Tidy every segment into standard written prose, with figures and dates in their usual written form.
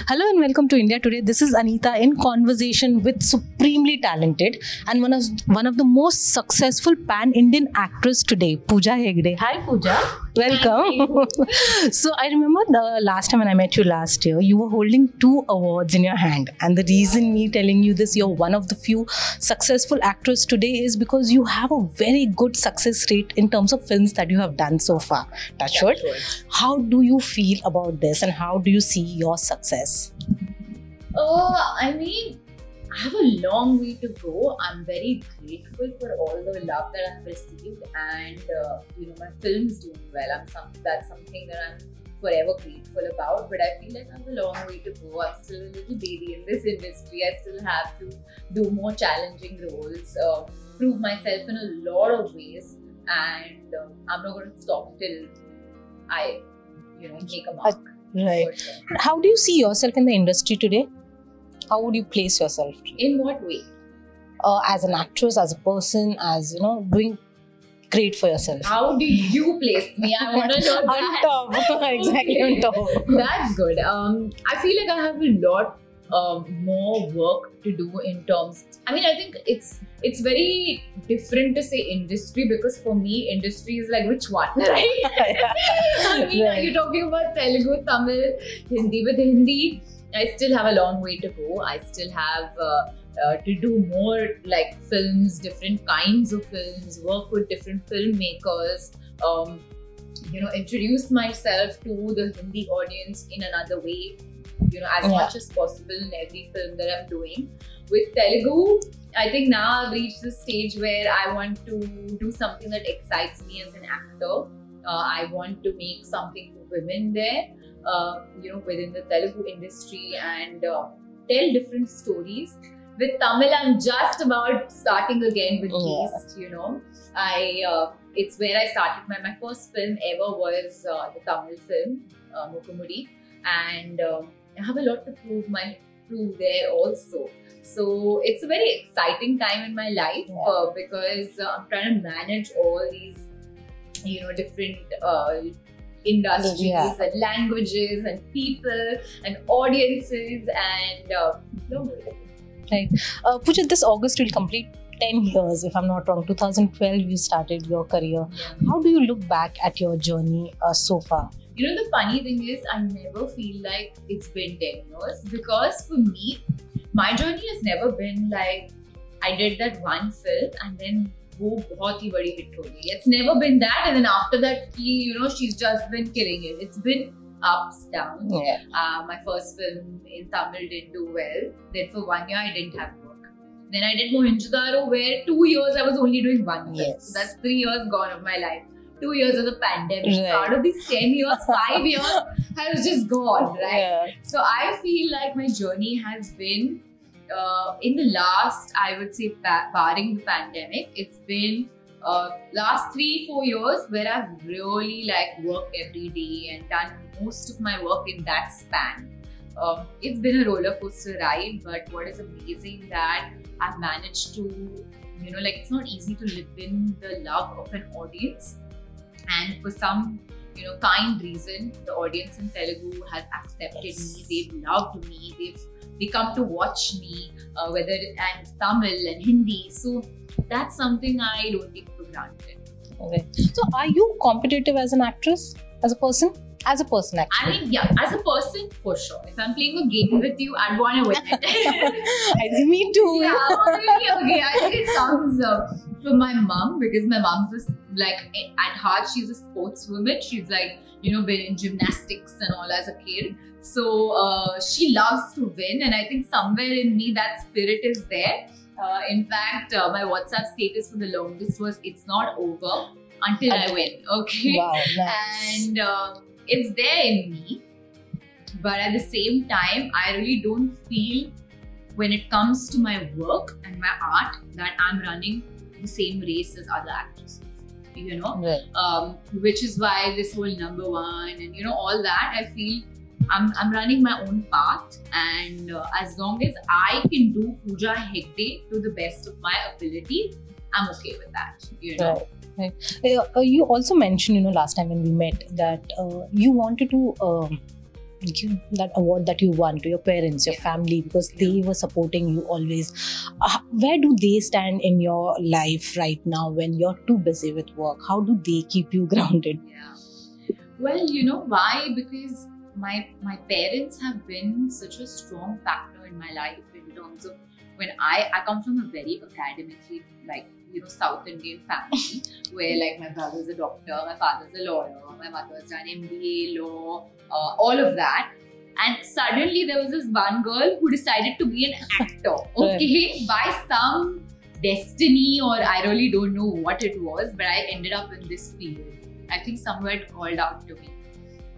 Hello and welcome to India Today. This is Anita in conversation with supremely talented and one of the most successful pan-Indian actress today, Pooja Hegde. Hi Pooja. Welcome. So I remember the last time when I met you last year, you were holding 2 awards in your hand. And the reason me telling you this, you're one of the few successful actors today is because you have a very good success rate in terms of films that you have done so far. Touch wood. How do you feel about this and how do you see your success? I have a long way to go. I'm very grateful for all the love that I've received, and my film's doing well. That's something that I'm forever grateful about. But I feel like I have a long way to go. I'm still a little baby in this industry. I still have to do more challenging roles, prove myself in a lot of ways, and I'm not going to stop till I, make a mark. Right. Sure. How do you see yourself in the industry today? How would you place yourself? In what way? As an actress, as a person, as doing great for yourself. How do you place me? I want to know that. On top. Exactly, on top. That's good. I feel like I have a lot more work to do in terms. I think it's very different to say industry, because for me industry is like which one, right? Are you talking about Telugu, Tamil, Hindi? With Hindi, I still have a long way to go. I still have to do more like films, different kinds of films, work with different filmmakers, introduce myself to the Hindi audience in another way, as much as possible in every film that I'm doing. With Telugu, I think now I've reached the stage where I want to do something that excites me as an actor. I want to make something for women there, within the Telugu industry, and tell different stories. With Tamil, I'm just about starting again with East, it's where I started. My first film ever was the Tamil film, Mukumudi, and I have a lot to prove there also. So it's a very exciting time in my life because I'm trying to manage all these, different industries and languages and people and audiences and Right. Pooja, this August will complete 10 years, if I'm not wrong. 2012, you started your career. How do you look back at your journey so far? The funny thing is, I never feel like it's been 10 years, because for me, my journey has never been like I did that one film and then wo bahut hi badi hit ho gayi. It's never been that, and then after that, she's just been killing it. It's been ups, downs. My first film in Tamil didn't do well. Then for 1 year, I didn't have work. Then I did Mohenjo-daro, where 2 years I was only doing one film. So that's 3 years gone of my life. 2 years of the pandemic. Right. Out of these 10 years, 5 years has just gone, right? So I feel like my journey has been, in the last, I would say, barring the pandemic, it's been last 3-4 years where I've really worked every day and done most of my work in that span. It's been a roller coaster ride, but what is amazing that I've managed to, it's not easy to live in the love of an audience. And for some, kind reason, the audience in Telugu has accepted me. They've loved me. They come to watch me, and Tamil and Hindi. So that's something I don't take for granted. Okay. So are you competitive as an actress, as a person? As a person, actually. As a person, for sure. If I'm playing a game with you, I'd want to win it. Me too. Okay. I think it comes from my mom, because my mom's at heart, she's a sportswoman. She's been in gymnastics and all as a kid. So she loves to win, and I think somewhere in me that spirit is there. In fact, my WhatsApp status for the longest was "It's not over until I win." Okay. Wow, nice. And it's there in me, but at the same time, I really don't feel, when it comes to my work and my art, that I'm running the same race as other actresses. Right. Which is why this whole number one and all that, I feel I'm running my own path, and as long as I can do Pooja Hegde to the best of my ability, I'm okay with that. Right. You also mentioned, last time when we met, that you wanted to give that award that you won to your parents, your family, because they were supporting you always. Where do they stand in your life right now when you're too busy with work? How do they keep you grounded? Yeah. Well, you know why? Because my parents have been such a strong factor in my life in terms of when I come from a very academically, like, you know, South Indian family where like my brother's a doctor, my father's a lawyer, my mother's done MBA, law, all of that. And suddenly there was this one girl who decided to be an actor, okay, by some destiny, or I really don't know what it was, but I ended up in this field. I think somewhere it called out to me.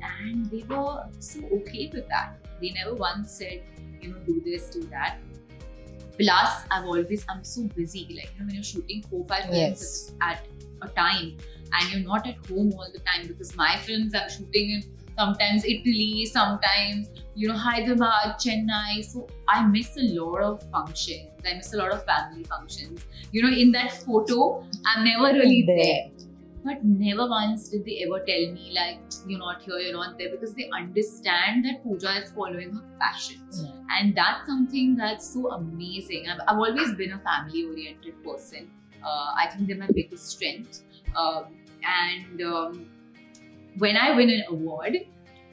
And they were so okay with that. They never once said, you know, do this, do that. Plus, I'm so busy. Like, you know, when you're shooting 4-5 films at a time and you're not at home all the time, because my films I'm shooting in sometimes Italy, sometimes, you know, Hyderabad, Chennai. So I miss a lot of functions. I miss a lot of family functions. You know, in that photo, I'm never really there. But never once did they ever tell me like, you're not here, you're not there, because they understand that Pooja is following her passions. And that's something that's so amazing. I've always been a family-oriented person. I think they're my biggest strength. When I win an award,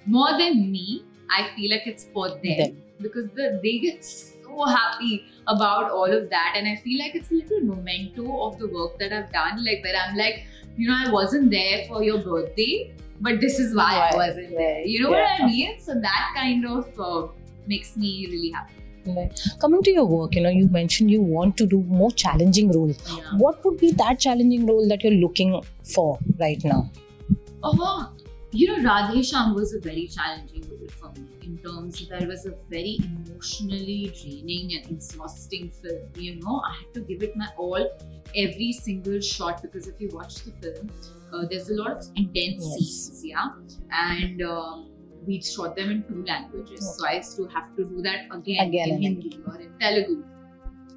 more than me, I feel like it's for them. Because they get so happy about all of that. And I feel like it's a little memento of the work that I've done. Like, where I'm like, you know, I wasn't there for your birthday, but this is why I wasn't there. You know what I mean? So that kind of makes me really happy. Right. Coming to your work, you know, you mentioned you want to do more challenging roles. What would be that challenging role that you're looking for right now? You know, Radhe Shyam was a very challenging role for me in terms that it was a very emotionally draining and exhausting film. You know, I had to give it my all, every single shot, because if you watch the film, there's a lot of intense scenes, and we shot them in 2 languages. So I used to have to do that again in Hindi or in Telugu.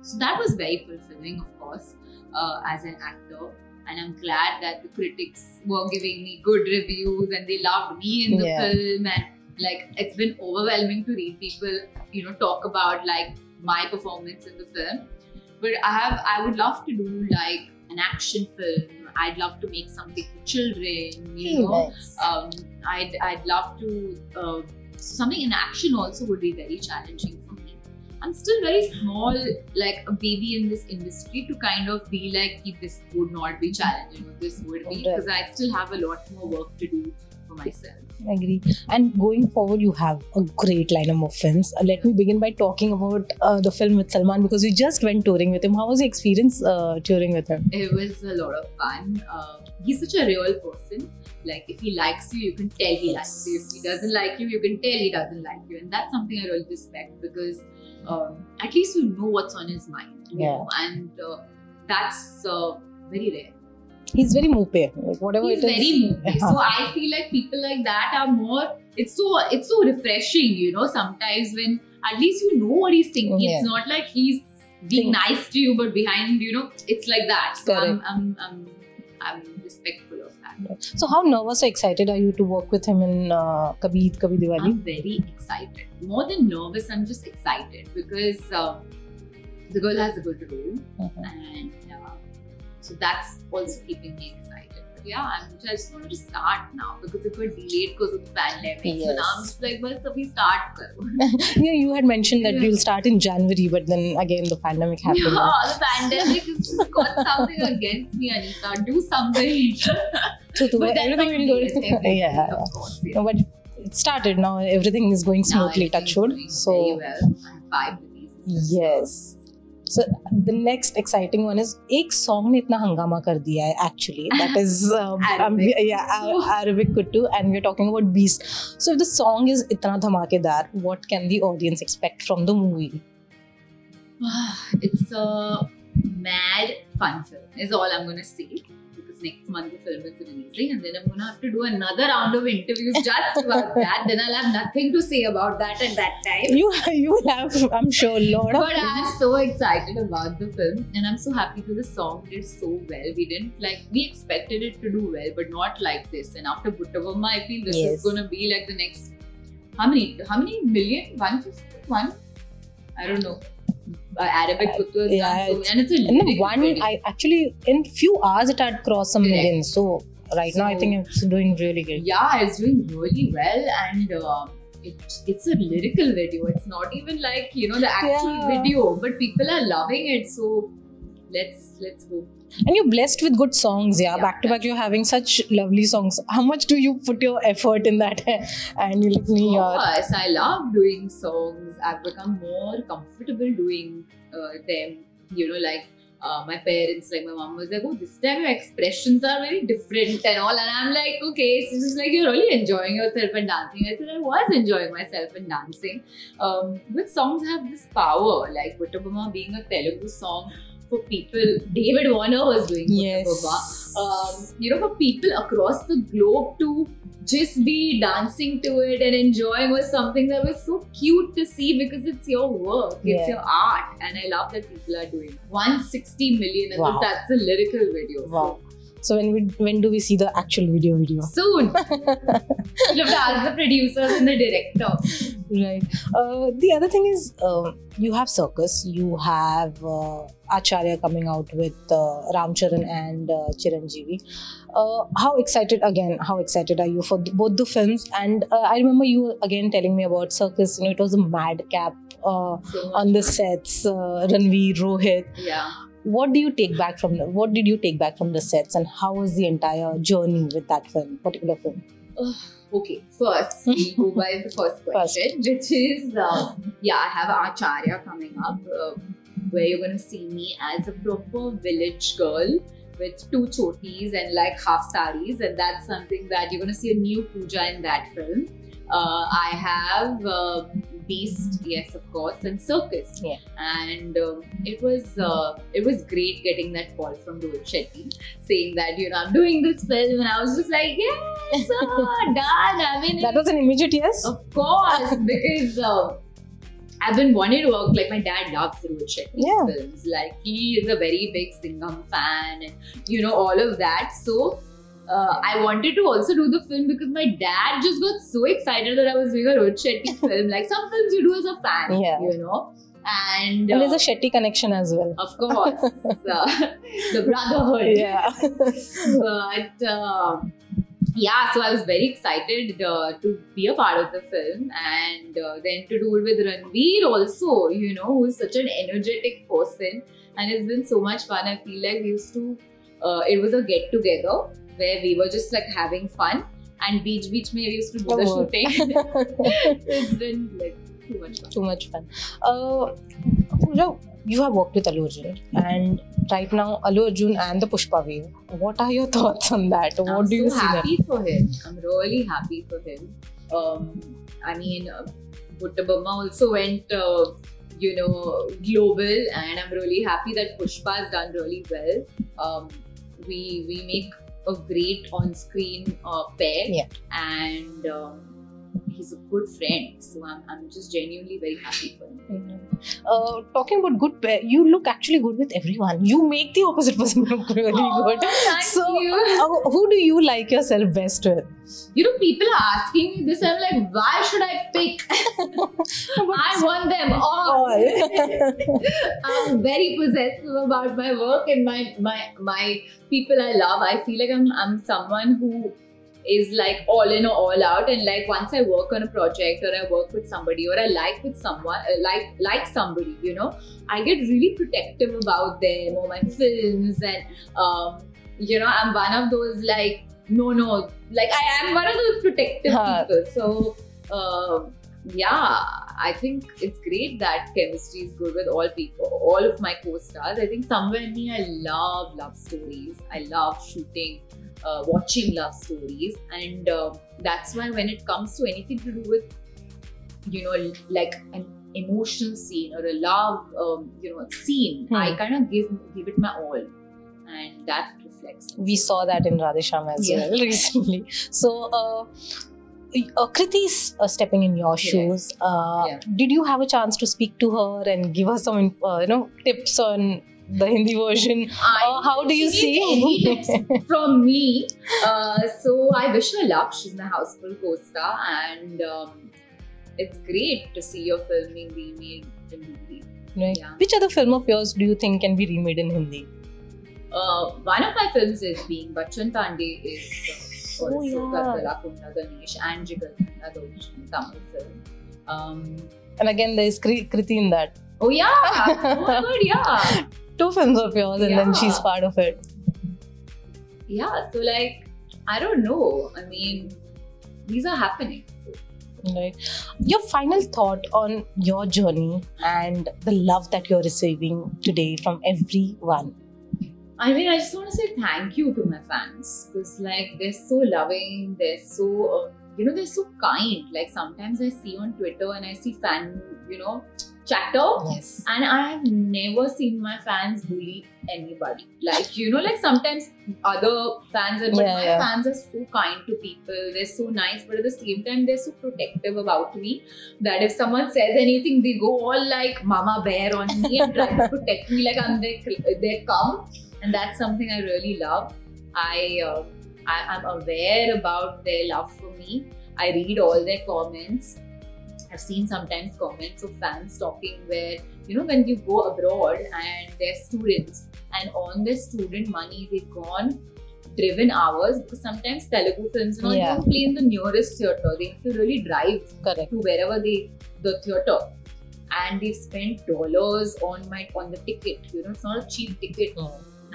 So that was very fulfilling, of course, as an actor. And I'm glad that the critics were giving me good reviews and they loved me in the film. And like, it's been overwhelming to read people, you know, talk about like my performance in the film. But I would love to do like an action film. I'd love to make something for children, you know. I'd love to, something in action also would be very challenging for me. I'm still very small, like a baby in this industry, to kind of be like, this would not be challenging, or this would be, because I still have a lot more work to do for myself. I agree. And going forward, you have a great lineup of films. Let me begin by talking about the film with Salman, because we just went touring with him. How was the experience touring with him? It was a lot of fun. He's such a real person. Like, if he likes you, you can tell he likes you. If he doesn't like you, you can tell he doesn't like you. And that's something I really respect, because at least you know what's on his mind. You know? And that's very rare. He's very mope, like whatever He's it is. He's very mope. So I feel like people like that are more, it's so refreshing, you know, sometimes when at least you know what he's thinking. It's not like he's being nice to you, but behind, you know, it's like that. So I'm respectful of that. So how nervous or excited are you to work with him in Kabhi Eid Kabhi Diwali? I'm very excited. More than nervous, I'm just excited, because the girl has a good role. And so that's also keeping me excited. But yeah, I just wanted to start now, because it got delayed because of the pandemic. So now I'm just like, bas abhi start karo. You had mentioned that you'll start in January, but then again the pandemic happened. Yeah, the pandemic has got something against me, Anita. Do something. But everything will go. Of course. No, but it started now. Everything is going smoothly, touch wood. So very well. I have 5 releases. Yes. So the next exciting one is एक song ने इतना हंगामा कर दिया है actually, that is Arabic Kuttu, and we're talking about Beast. So if the song is इतना धमाकेदार, what can the audience expect from the movie? It's a mad fun film is all I'm gonna say, because next month the film is releasing, and then I'm gonna have to do another round of interviews just about that. Then I'll have nothing to say about that at that time. You will have, I'm sure, a lot of. But I'm so excited about the film, and I'm so happy that the song did so well. We expected it to do well, but not like this. And after Buttavamma, I feel this is gonna be like the next How many million? 151? I don't know. Arabic Kuttu has done so, and it's a lyrical video. I actually in few hours it had crossed some millions. So now I think it's doing really good. Yeah, it's doing really well, and it's a lyrical video. It's not even like the actual video, but people are loving it. So let's go. And you're blessed with good songs, back to back. You're having such lovely songs. How much do you put your effort in that? And you let me. Yes, I love doing songs. I've become more comfortable doing them. My parents, like my mom was like, oh, this time your expressions are very different and all. And I'm like, okay, so it's like you're really enjoying yourself and dancing. I said, I was enjoying myself and dancing. But songs have this power, like Buttabama being a Telugu song. For people, David Warner was doing Buttabama. For people across the globe to just be dancing to it and enjoying was something that was so cute to see because it's your work, it's your art, and I love that people are doing 160 million. And that's a lyrical video. Wow. So when do we see the actual video? Soon. You'll have to ask the producers and the director. Right. The other thing is, you have Circus, you have Acharya coming out with Ram Charan and Chiranjeevi. How excited are you for both the films? And I remember you again telling me about Circus. It was a madcap on the sets. Ranveer, Rohit. Yeah. What did you take back from the sets, and how was the entire journey with that particular film? Okay, first we'll go by the first question, which is I have Acharya coming up, where you're going to see me as a proper village girl with 2 chotis and like half saris, and that's something that you're going to see a new Pooja in that film. I have Beast, yes, of course, and Circus. Yeah. And it was great getting that call from Rohit Shetty saying that I'm doing this film, and I was just like, yes, done. I mean, that was an immediate yes. Of course, because I've been wanting to work. Like my dad loves Rohit Shetty's films. Like he is a very big Singham fan, and all of that. So. I wanted to also do the film because my dad just got so excited that I was doing a Rohit Shetty film. Like some films you do as a fan, And there's a Shetty connection as well. Of course. The brotherhood. Yeah. But so I was very excited to be a part of the film, and then to do it with Ranveer also, who is such an energetic person, and it's been so much fun. I feel like we used to, it was a get together where we were just like having fun, and beach mein we used to do the shooting. It's been like too much fun. Pooja, you have worked with Allu Arjun, and right now Allu Arjun and the Pushpa wave. What are your thoughts on that? What do you see? I'm so happy for him. I'm really happy for him. I mean, Buttabama also went global, and I'm really happy that Pushpa has done really well. We make a great on-screen pair, and he's a good friend, so I'm just genuinely very happy for him. Talking about good pair, you look actually good with everyone. You make the opposite person look really good. Thank you. Who do you like yourself best with? People are asking me this. I'm like, why should I pick? I want them all. I'm very possessive about my work and my people I love. I feel like I'm someone who is like all in or all out, and like once I work on a project or I work with somebody or I like with someone like somebody, I get really protective about them or my films, and I'm one of those like like I am one of those protective people. So I think it's great that chemistry is good with all people, all of my co-stars. I think somewhere in me I love love stories. I love shooting, watching love stories, and that's why when it comes to anything to do with like an emotional scene or a love scene, I kind of give it my all, and that reflects. We saw that in Radhe Shyam as well recently. So Kriti is stepping in your shoes. Did you have a chance to speak to her and give her some tips on the Hindi version? How do you see any tips from me? So I wish her luck. She's my houseful co-star, and it's great to see your film being remade in Hindi. Right. Yeah. Which other film of yours do you think can be remade in Hindi? One of my films is being Bachchan Pandey is also Kartala Kunda Ganesh and Jigar Thanda, the original Tamil film. And again, there is Kriti in that. Oh yeah! Oh my god, yeah! 2 films of yours and then she's part of it. Yeah, so like, I don't know. I mean, these are happening. Right. Your final thought on your journey and the love that you're receiving today from everyone. I mean, I just want to say thank you to my fans because like they're so loving, they're so they're so kind. Like sometimes I see on Twitter and I see fan chatter, Yes. and I have never seen my fans bully anybody. Like like sometimes other fans, but my fans are so kind to people. They're so nice, but at the same time they're so protective about me that if someone says anything, they go all like mama bear on me and try to protect me like I'm their cum. And that's something I really love. I'm aware about their love for me. I read all their comments. I've seen sometimes comments of fans talking where, when you go abroad and they're students and on their student money, they've gone driven hours because sometimes Telugu films don't play in the nearest theatre. They have to really drive to wherever the theatre. And they've spent dollars on the ticket. It's not a cheap ticket.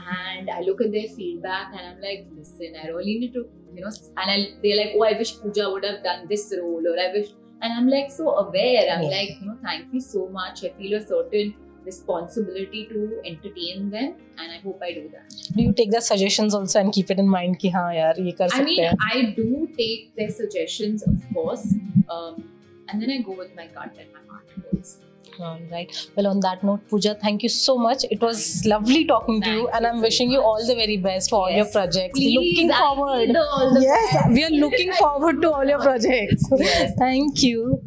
And I look at their feedback and I'm like, listen, I really need to, they're like, oh, I wish Pooja would have done this role, or I wish, and I'm like so aware. I'm like, thank you so much. I feel a certain responsibility to entertain them, and I hope I do that. Do you take their suggestions also and keep it in mind ki haan yaar, ye kar sakte I mean, hain? I do take their suggestions, of course, and then I go with my gut and my heart goals. All right. Well, on that note, Pooja, thank you so much. It was lovely talking to you, and I'm wishing you all the very best for all your projects. Please, looking forward. all the best. We are looking forward to all your projects. Yes. Thank you.